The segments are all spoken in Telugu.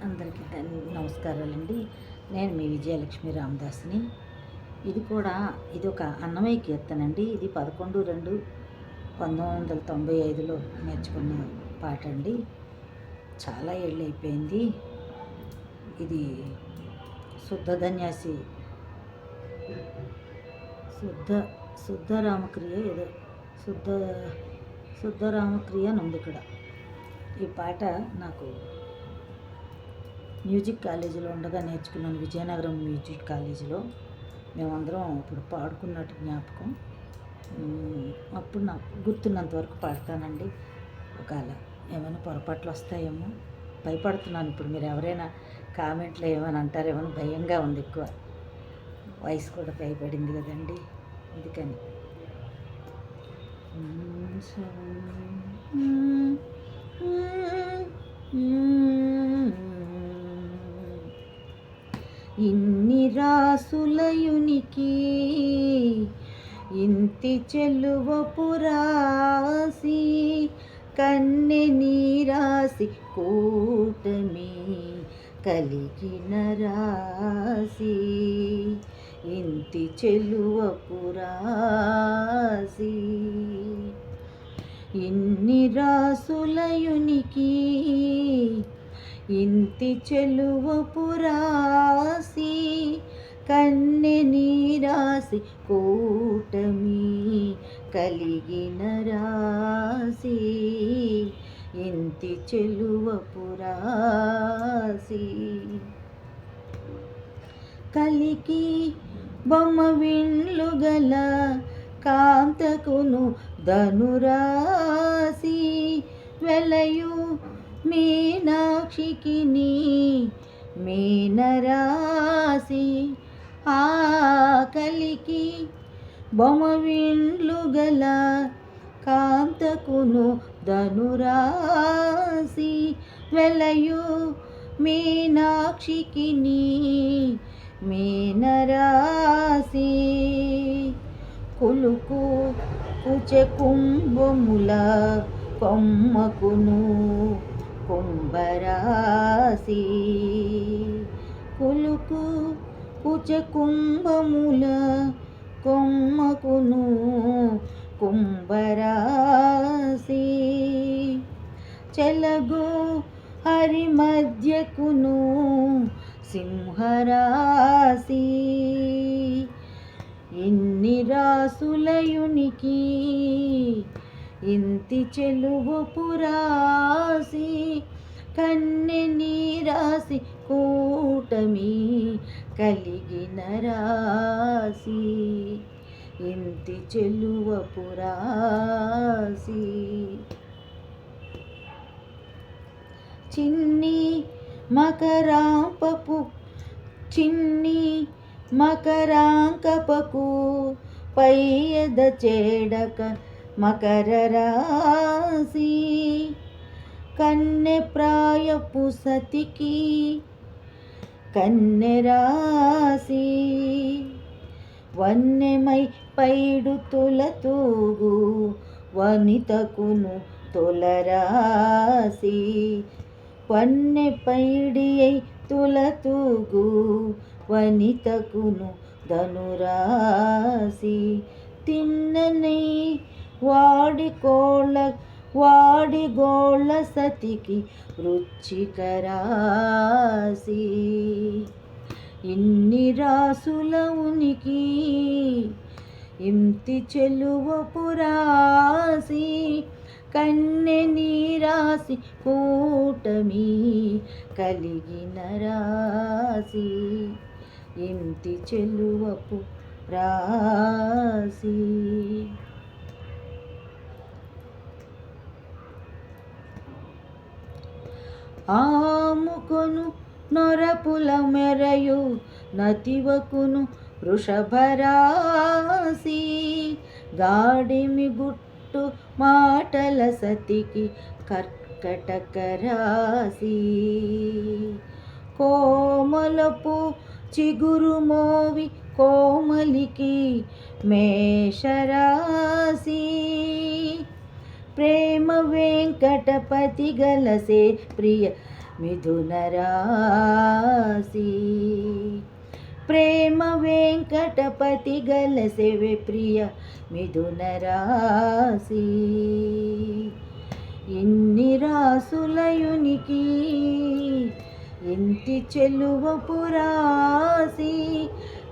అందరికీ నమస్కారాలండి. నేను మీ విజయలక్ష్మి రామదాస్ని. ఇది ఒక అన్నమయ్య కీర్తన అండి. ఇది 11/2/1995లో నేర్చుకున్న పాట అండి. చాలా ఏళ్ళు అయిపోయింది. ఇది శుద్ధ ధన్యాసి శుద్ధ రామక్రియ ఏదో శుద్ధ రామక్రియ అని ఉంది ఇక్కడ. ఈ పాట నాకు మ్యూజిక్ కాలేజీలో ఉండగా నేర్చుకున్నాను. విజయనగరం మ్యూజిక్ కాలేజీలో మేమందరం ఇప్పుడు పాడుకున్నట్టు జ్ఞాపకం. అప్పుడు నాకు గుర్తున్నంత వరకు పాడతానండి. ఒకవేళ ఏమైనా పొరపాట్లు వస్తాయేమో భయపడుతున్నాను. ఇప్పుడు మీరు ఎవరైనా కామెంట్లో ఏమైనా అంటారేమో భయంగా ఉంది. ఎక్కువ వయసు కూడా భయపడింది కదండి, అందుకని. ఇన్ని రాసులయునికి ఇంతి చెలువ పురాసి కన్నె నీరాసి కూటమి కలిగిన రాసి ఇంతి చెలువ పురాసి ఇన్ని రాసులయునికి ఇంతి చెలువ పురాసి కన్నె నీరాసి కూటమి కలిగిన రాసి ఇంతి చెలువ పురాసి కలికి బొమ్మ విండ్లు గల కాంతకును ధనురాసి వెలయు మీనాక్షికి మీనరాసి ఆ కలికి బొమ్మ విండ్లు గల కాంతకును ధనురాసి వెలయు మీనాక్షికి మీనరాసి కులుకు కుచె కుంభముల కొమ్మకును కుంభరాసి కులుకు కుచె కుంభముల కొమ్మకును కుంభరాసి చెలగు హరి మధ్యకును సింహరాసి ఇన్ని రాసులయునికి ఇంతి చెలువ పురాసి కన్నె నీరాసి కూటమి కలిగిన రాసి ఇంతి చెలువ పురాసి చిన్ని మకరాంకపకు పైయద చేడక మకర రాసి కన్నె ప్రాయపు సతికి కన్నె రాసి వన్నెమై పైడు తులతూగు వనితకును తొలరాసి వన్నె పైడియై తులతూగు వనితకును ధనురాసి తిన్ననై వాడిగోళ్ళ సతికి రుచికరాసి ఇన్ని రాసుల ఉనికి ఇంతి చెలువ పురాసి కన్నె నీరాసి కూటమి కలిగిన రాసి ఇంతి చెలువ పురాసి ఆముకొను నొరపుల మెరయు నతివకును వృషభరాసి గాడిమి గుట్టు మాటల సతికి కర్కటకరాసి కోమలపు చిగురు మోవి కోమలికి మేషరాసి ప్రేమ వెంకటపతి గలసే ప్రియ మిథున రాశి. ప్రేమ వెంకటపతి గల సెవె ప్రియ మిథున రాశి. ఇన్ని రాసులయునికి ఇంటి చెలువపు రాశి.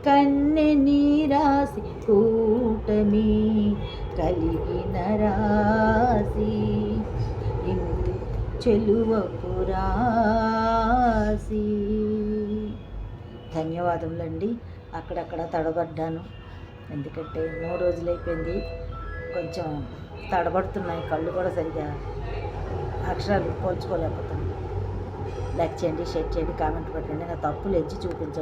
కన్నె నీ రాశి కూటమి కలిగిన రాశి. ఇంటి చెలువపు రాశి. ధన్యవాదములండి. అక్కడక్కడ తడబడ్డాను, ఎందుకంటే 3 రోజులైపోయింది. కొంచెం తడబడుతున్నాయి, కళ్ళు కూడా సరిగా అక్షరాలు పోల్చుకోలేకపోతున్నాను. లైక్ చేయండి, షేర్ చేయండి, కామెంట్ పెట్టండి, నా తప్పులు ఎత్తి చూపించండి.